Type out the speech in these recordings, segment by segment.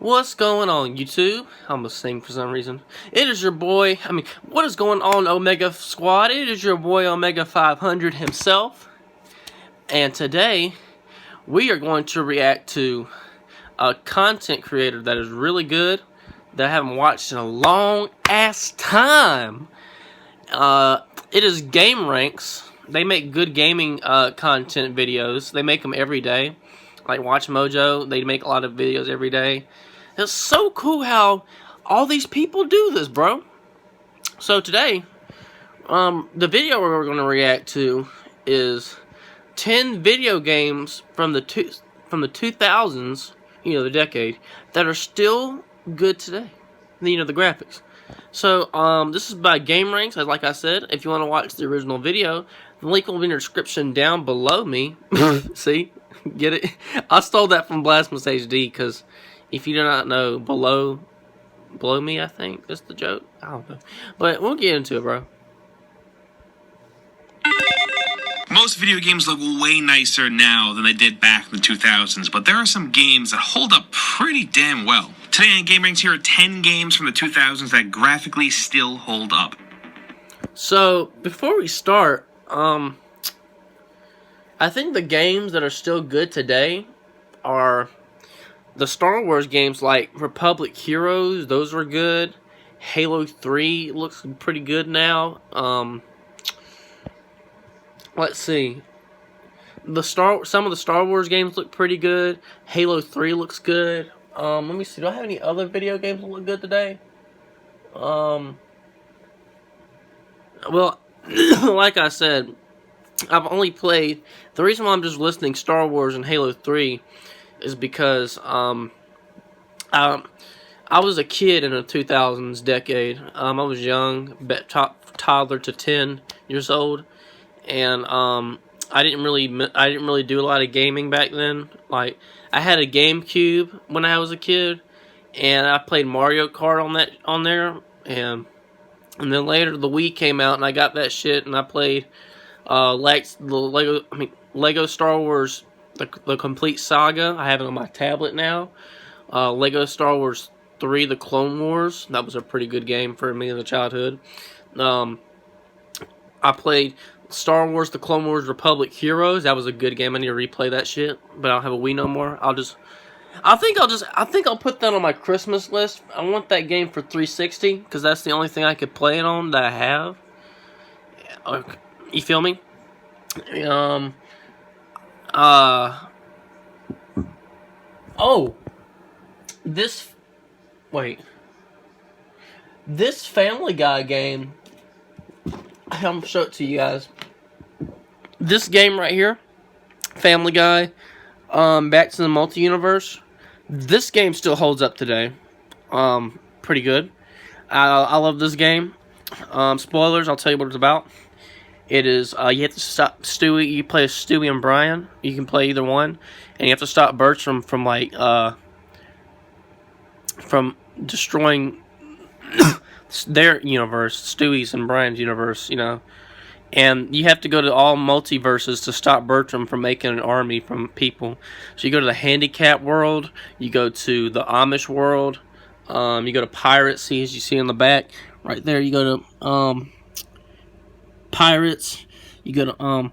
What's going on, YouTube? I'm gonna sing for some reason. It is your boy, what is going on, Omega Squad? It is your boy, Omega 500 himself. And today, we are going to react to a content creator that is really good, that I haven't watched in a long-ass time. It is Game Ranks. They make good gaming content videos. They make them every day. Like Watch Mojo, they make a lot of videos every day. It's so cool how all these people do this, bro. So today, the video we're going to react to is 10 video games from the 2000s, you know, the decade, that are still good today. You know, the graphics. So, this is by Game Ranks, like I said. If you want to watch the original video, the link will be in the description down below me. See? Get it? I stole that from Blasphemous HD, because if you do not know, below me, I think, is the joke. I don't know. But we'll get into it, bro. Most video games look way nicer now than they did back in the 2000s, but there are some games that hold up pretty damn well. Today on Game Ranks, here are 10 games from the 2000s that graphically still hold up. So, before we start, I think the games that are still good today are the Star Wars games like Republic Heroes. Those were good. Halo 3 looks pretty good now. Let's see. Some of the Star Wars games look pretty good. Halo 3 looks good. Let me see. Do I have any other video games that look good today? Well, like I said, I've only played... The reason why I'm just listing Star Wars and Halo 3 is because I was a kid in the 2000s decade. I was young, toddler to 10 years old, and I didn't really do a lot of gaming back then. Like, I had a GameCube when I was a kid, and I played Mario Kart on there, and then later the Wii came out, and I got that shit, and I played Lego Star Wars, the complete saga. I have it on my tablet now. Lego Star Wars 3, The Clone Wars. That was a pretty good game for me in the childhood. I played Star Wars, The Clone Wars, Republic Heroes. That was a good game. I need to replay that shit, but I don't have a Wii no more. I think I'll put that on my Christmas list. I want that game for 360 because that's the only thing I could play it on that I have. You feel me? This Family Guy game, I'm gonna show it to you guys. This game right here, Family Guy, Back to the Multi-Universe. This game still holds up today. Pretty good. I love this game. Spoilers, I'll tell you what it's about. It is, you have to stop Stewie. You play as Stewie and Brian. You can play either one. And you have to stop Bertram from destroying their universe, Stewie's and Brian's universe, you know. And you have to go to all multiverses to stop Bertram from making an army from people. So you go to the handicap world, you go to the Amish world, you go to Pirates, as you see in the back, right there, you go to, Pirates, you go to,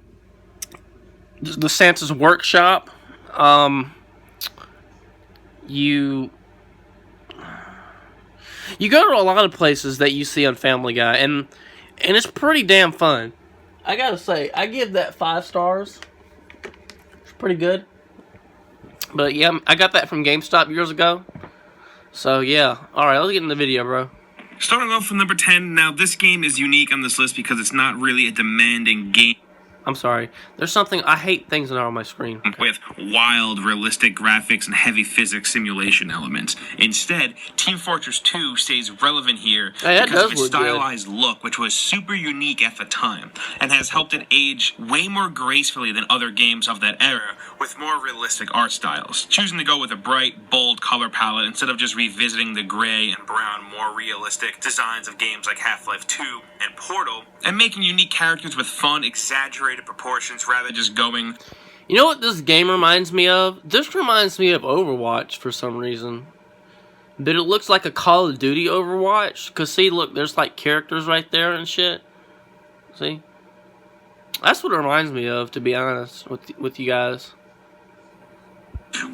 the Santa's Workshop, you go to a lot of places that you see on Family Guy, and it's pretty damn fun. I gotta say, I give that 5 stars. It's pretty good. But yeah, I got that from GameStop years ago. So yeah, alright, let's get in the video, bro. Starting off with number 10, now this game is unique on this list because it's not really a demanding game. I'm sorry. There's something... I hate things that are on my screen. With wild, realistic graphics and heavy physics simulation elements. Instead, Team Fortress 2 stays relevant here because of its stylized look, which was super unique at the time, and has helped it age way more gracefully than other games of that era, with more realistic art styles. Choosing to go with a bright, bold color palette instead of just revisiting the gray and brown, more realistic designs of games like Half-Life 2 and Portal, and making unique characters with fun, exaggerated proportions rather than just going... You know what this game reminds me of? This reminds me of Overwatch for some reason. but it looks like a Call of Duty Overwatch. Cause see, look, there's like characters right there and shit. See, that's what it reminds me of, to be honest with you guys.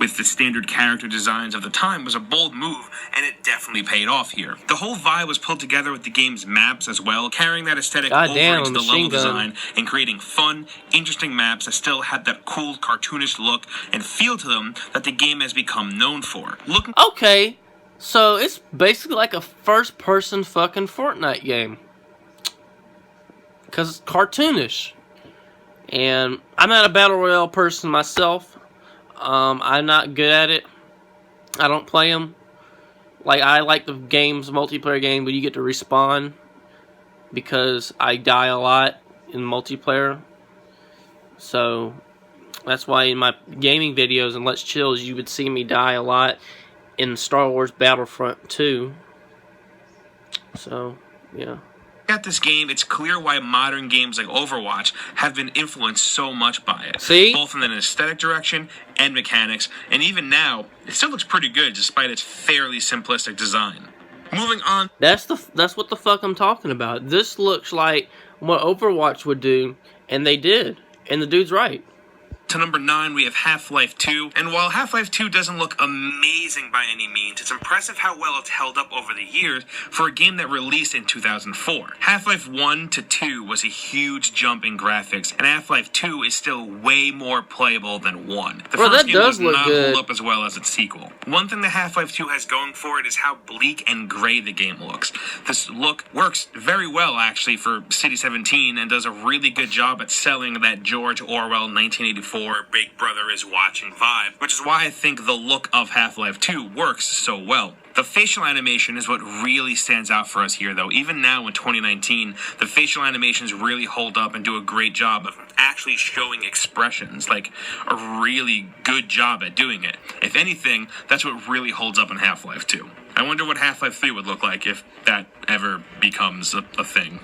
With the standard character designs of the time was a bold move, and it definitely paid off here. The whole vibe was pulled together with the game's maps as well, carrying that aesthetic over into the level design and creating fun, interesting maps that still had that cool, cartoonish look and feel to them that the game has become known for. Okay, so it's basically like a first-person fucking Fortnite game. Because it's cartoonish. And I'm not a Battle Royale person myself. I'm not good at it. I don't play them. Like, I like the games, multiplayer game, but you get to respawn. Because I die a lot in multiplayer. So, that's why in my gaming videos and Let's Chills, you would see me die a lot in Star Wars Battlefront 2. So, yeah. At this game, it's clear why modern games like Overwatch have been influenced so much by it. See? Both in an aesthetic direction and mechanics, and even now, it still looks pretty good despite its fairly simplistic design. Moving on. That's what the fuck I'm talking about. This looks like what Overwatch would do, and they did. And the dude's right. To number 9, we have Half-Life 2. And while Half-Life 2 doesn't look amazing by any means, it's impressive how well it's held up over the years for a game that released in 2004. Half-Life 1 to 2 was a huge jump in graphics, and Half-Life 2 is still way more playable than 1. The first game does not hold up as well as its sequel. One thing that Half-Life 2 has going for it is how bleak and gray the game looks. This look works very well, actually, for City 17, and does a really good job at selling that George Orwell 1984 Big Brother is watching vibe, which is why I think the look of Half-Life 2 works so well. The facial animation is what really stands out for us here, though. Even now in 2019, the facial animations really hold up and do a great job of actually showing expressions, like a really good job at doing it. If anything, that's what really holds up in Half-Life 2. I wonder what Half-Life 3 would look like if that ever becomes a thing.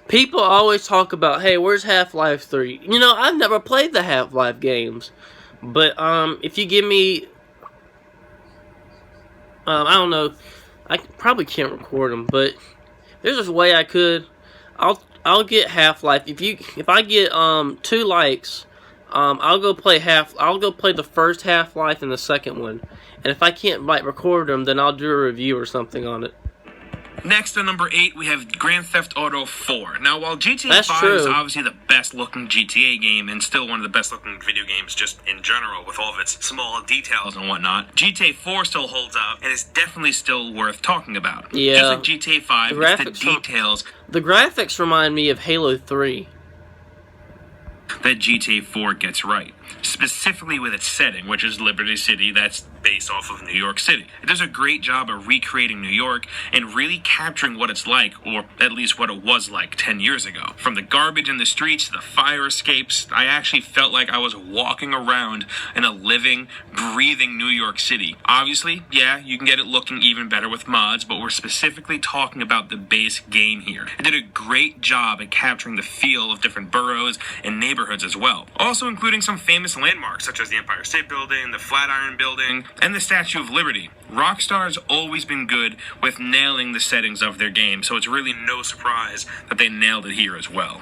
People always talk about, hey, where's Half-Life 3? You know, I've never played the Half-Life games. But, if you give me... I don't know. I probably can't record them, but there's a way I could. I'll get Half-Life. If I get 2 likes, I'll go play the first Half-Life and the second one. And if I can't record them, then I'll do a review or something on it. Next, at number 8, we have Grand Theft Auto 4. Now, while GTA 5 is obviously the best-looking GTA game, and still one of the best-looking video games just in general, with all of its small details and whatnot, GTA 4 still holds up, and is definitely still worth talking about. Yeah. Just like GTA 5, it's the details. The graphics remind me of Halo 3. That GTA 4 gets right, specifically with its setting, which is Liberty City, that's based off of New York City. It does a great job of recreating New York and really capturing what it's like, or at least what it was like 10 years ago. From the garbage in the streets to the fire escapes, I actually felt like I was walking around in a living, breathing New York City. Obviously, yeah, you can get it looking even better with mods, but we're specifically talking about the base game here. It did a great job at capturing the feel of different boroughs and neighborhoods as well. Also including some famous landmarks such as the Empire State Building, the Flatiron Building, and the Statue of Liberty. Rockstar's always been good with nailing the settings of their game, so it's really no surprise that they nailed it here as well.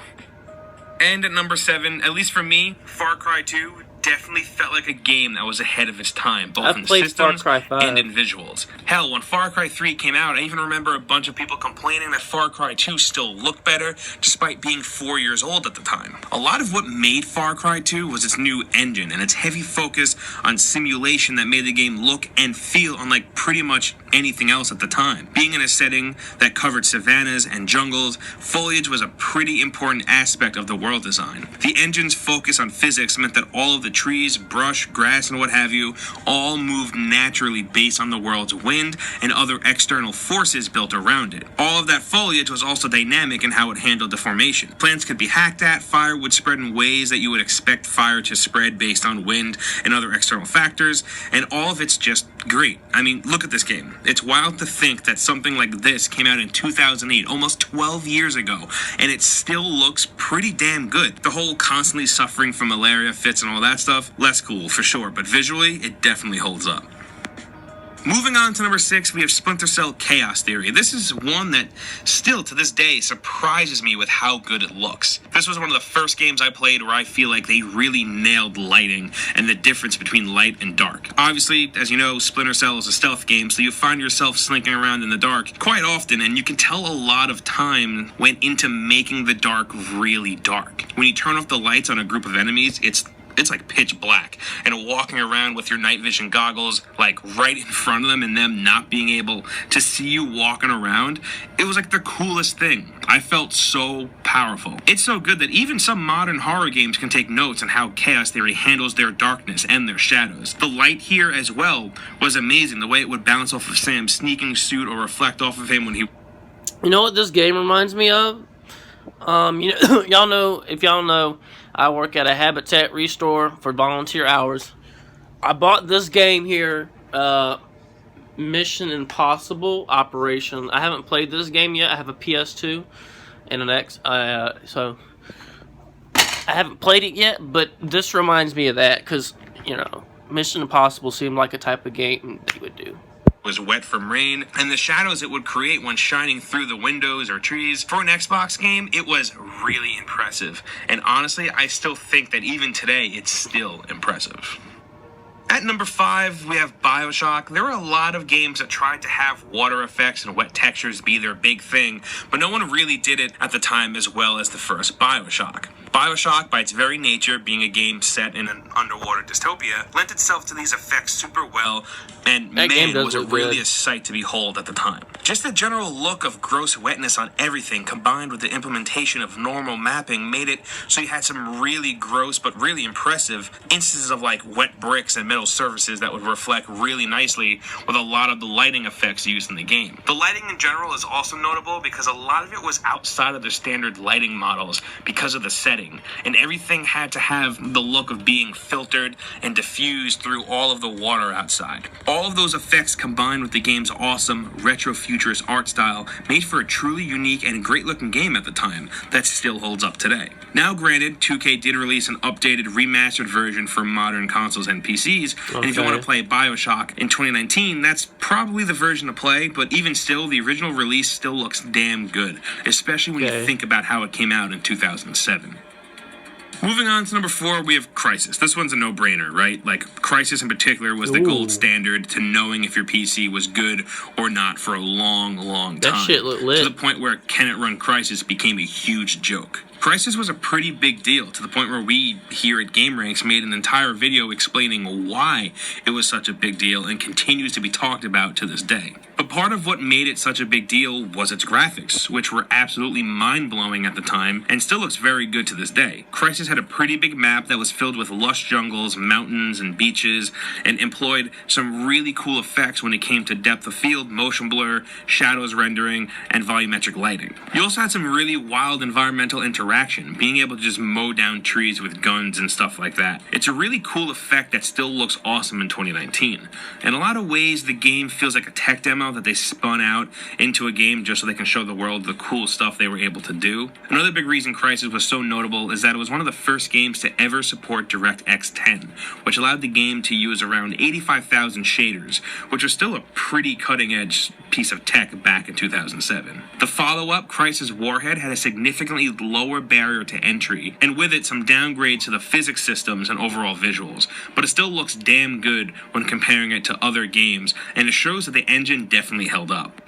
And at number 7, at least for me, Far Cry 2 definitely felt like a game that was ahead of its time, both in systems and in visuals. Hell, when Far Cry 3 came out, I even remember a bunch of people complaining that Far Cry 2 still looked better, despite being 4 years old at the time. A lot of what made Far Cry 2 was its new engine, and its heavy focus on simulation that made the game look and feel unlike pretty much anything else at the time. Being in a setting that covered savannas and jungles, foliage was a pretty important aspect of the world design. The engine's focus on physics meant that all of the trees, brush, grass, and what have you all moved naturally based on the world's wind and other external forces built around it. All of that foliage was also dynamic in how it handled deformation. Plants could be hacked at, fire would spread in ways that you would expect fire to spread based on wind and other external factors, and all of it's just great. I mean, look at this game. It's wild to think that something like this came out in 2008, almost 12 years ago, and it still looks pretty damn good. The whole constantly suffering from malaria fits and all that stuff, less cool for sure, but visually, it definitely holds up. Moving on to number 6, we have Splinter Cell Chaos Theory. This is one that still to this day surprises me with how good it looks. This was one of the first games I played where I feel like they really nailed lighting and the difference between light and dark. Obviously, as you know, Splinter Cell is a stealth game, so you find yourself slinking around in the dark quite often, and you can tell a lot of time went into making the dark really dark. When you turn off the lights on a group of enemies, it's like pitch black, and walking around with your night vision goggles like right in front of them and them not being able to see you walking around, it was like the coolest thing. I felt so powerful. It's so good that even some modern horror games can take notes on how Chaos Theory handles their darkness and their shadows. The light here as well was amazing, the way it would bounce off of Sam's sneaking suit or reflect off of him when he... You know what this game reminds me of? If y'all know, I work at a Habitat Restore for volunteer hours. I bought this game here, Mission Impossible Operation. I haven't played this game yet. I have a PS2 and an X, so I haven't played it yet, but this reminds me of that, because, Mission Impossible seemed like a type of game they would do. Was wet from rain, and the shadows it would create when shining through the windows or trees. For an Xbox game, it was really impressive, and honestly, I still think that even today, it's still impressive. At number 5, we have Bioshock. There were a lot of games that tried to have water effects and wet textures be their big thing, but no one really did it at the time as well as the first Bioshock. Bioshock, by its very nature, being a game set in an underwater dystopia, lent itself to these effects super well, and was it really a sight to behold at the time. Just the general look of gross wetness on everything, combined with the implementation of normal mapping, made it so you had some really gross but really impressive instances of like wet bricks and metal surfaces that would reflect really nicely with a lot of the lighting effects used in the game. The lighting in general is also notable because a lot of it was outside of the standard lighting models because of the setting, and everything had to have the look of being filtered and diffused through all of the water outside. All of those effects combined with the game's awesome retro-futurist art style made for a truly unique and great-looking game at the time that still holds up today. Now granted, 2K did release an updated remastered version for modern consoles and PCs, and if you want to play Bioshock in 2019, that's probably the version to play, but even still, the original release still looks damn good, especially when you think about how it came out in 2007. Moving on to number 4, we have Crysis. This one's a no-brainer, right? Like, Crysis in particular was the gold standard to knowing if your PC was good or not for a long, long time. That shit looked lit. To the point where Can It Run Crysis became a huge joke. Crysis was a pretty big deal, to the point where we here at GameRanks made an entire video explaining why it was such a big deal and continues to be talked about to this day. But part of what made it such a big deal was its graphics, which were absolutely mind-blowing at the time and still looks very good to this day. Crysis had a pretty big map that was filled with lush jungles, mountains, and beaches, and employed some really cool effects when it came to depth of field, motion blur, shadows rendering, and volumetric lighting. You also had some really wild environmental interaction, being able to just mow down trees with guns and stuff like that. It's a really cool effect that still looks awesome in 2019. In a lot of ways, the game feels like a tech demo that they spun out into a game just so they can show the world the cool stuff they were able to do. Another big reason Crysis was so notable is that it was one of the first games to ever support DirectX 10, which allowed the game to use around 85,000 shaders, which was still a pretty cutting-edge piece of tech back in 2007. The follow-up, Crysis Warhead, had a significantly lower barrier to entry, and with it some downgrades to the physics systems and overall visuals, but it still looks damn good when comparing it to other games, and it shows that the engine definitely held up.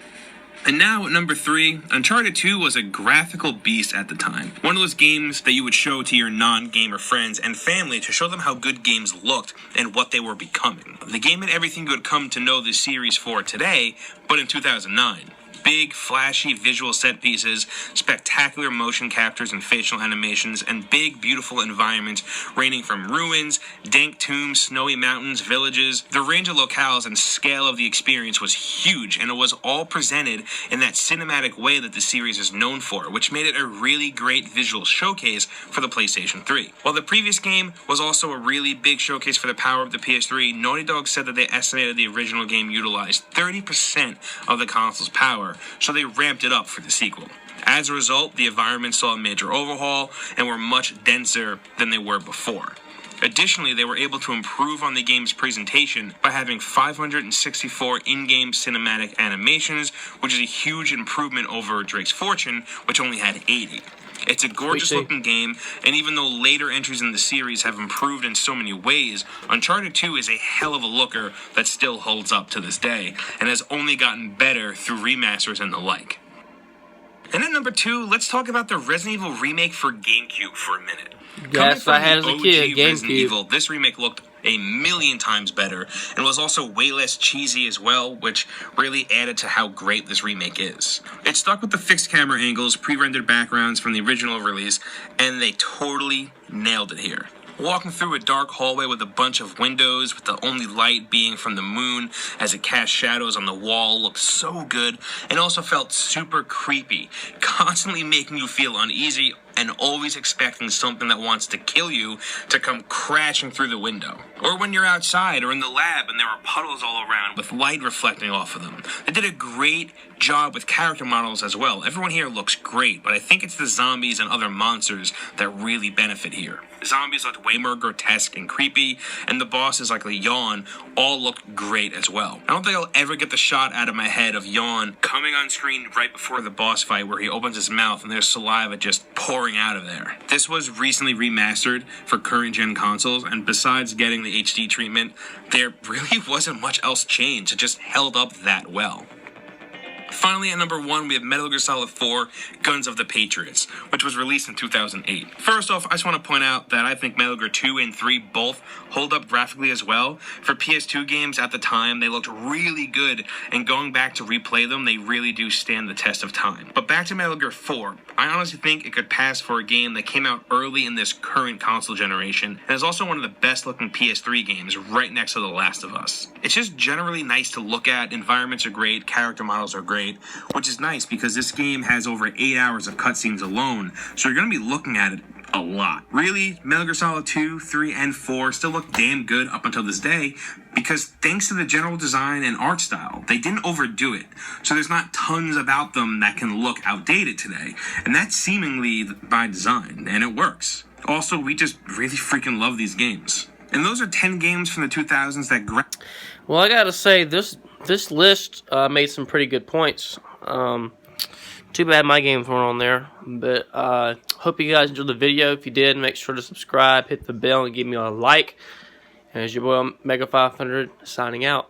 And now at number 3, Uncharted 2 was a graphical beast at the time. One of those games that you would show to your non-gamer friends and family to show them how good games looked and what they were becoming. The game had everything you would come to know the series for today, but in 2009. Big, flashy visual set pieces, spectacular motion captures and facial animations, and big, beautiful environments ranging from ruins, dank tombs, snowy mountains, villages. The range of locales and scale of the experience was huge, and it was all presented in that cinematic way that the series is known for, which made it a really great visual showcase for the PlayStation 3. While the previous game was also a really big showcase for the power of the PS3, Naughty Dog said that they estimated the original game utilized 30% of the console's power, so they ramped it up for the sequel. As a result, the environments saw a major overhaul and were much denser than they were before. Additionally, they were able to improve on the game's presentation by having 564 in-game cinematic animations, which is a huge improvement over Drake's Fortune, which only had 80. It's a gorgeous-looking game, and even though later entries in the series have improved in so many ways, Uncharted 2 is a hell of a looker that still holds up to this day, and has only gotten better through remasters and the like. And then number 2, let's talk about the Resident Evil remake for GameCube for a minute. Yes, I had as a kid, GameCube. Resident Evil, this remake looked a million times better, and was also way less cheesy as well, which really added to how great this remake is. It stuck with the fixed camera angles, pre-rendered backgrounds from the original release, and they totally nailed it here. Walking through a dark hallway with a bunch of windows, with the only light being from the moon as it cast shadows on the wall, looked so good, and also felt super creepy, constantly making you feel uneasy and always expecting something that wants to kill you to come crashing through the window. Or when you're outside or in the lab and there are puddles all around with light reflecting off of them. They did a great job with character models as well. Everyone here looks great, but I think it's the zombies and other monsters that really benefit here. The zombies looked way more grotesque and creepy, and the bosses like Leon all looked great as well. I don't think I'll ever get the shot out of my head of Leon coming on screen right before the boss fight where he opens his mouth and there's saliva just pouring out of there. This was recently remastered for current gen consoles, and besides getting the HD treatment, there really wasn't much else changed. It just held up that well. Finally, at number 1, we have Metal Gear Solid 4, Guns of the Patriots, which was released in 2008. First off, I just want to point out that I think Metal Gear 2 and 3 both hold up graphically as well. For PS2 games at the time, they looked really good, and going back to replay them, they really do stand the test of time. But back to Metal Gear 4, I honestly think it could pass for a game that came out early in this current console generation, and is also one of the best looking PS3 games right next to The Last of Us. It's just generally nice to look at, environments are great, character models are great, which is nice because this game has over 8 hours of cutscenes alone, so you're going to be looking at it a lot. Really, Metal Gear Solid 2, 3, and 4 still look damn good up until this day because thanks to the general design and art style, they didn't overdo it. So there's not tons about them that can look outdated today, and that's seemingly by design, and it works. Also, we just really freaking love these games. And those are 10 games from the 2000s that... Well, I gotta say, this list made some pretty good points. Too bad my games weren't on there. But hope you guys enjoyed the video. If you did, make sure to subscribe, hit the bell, and give me a like. And it's your boy Mega 500 signing out.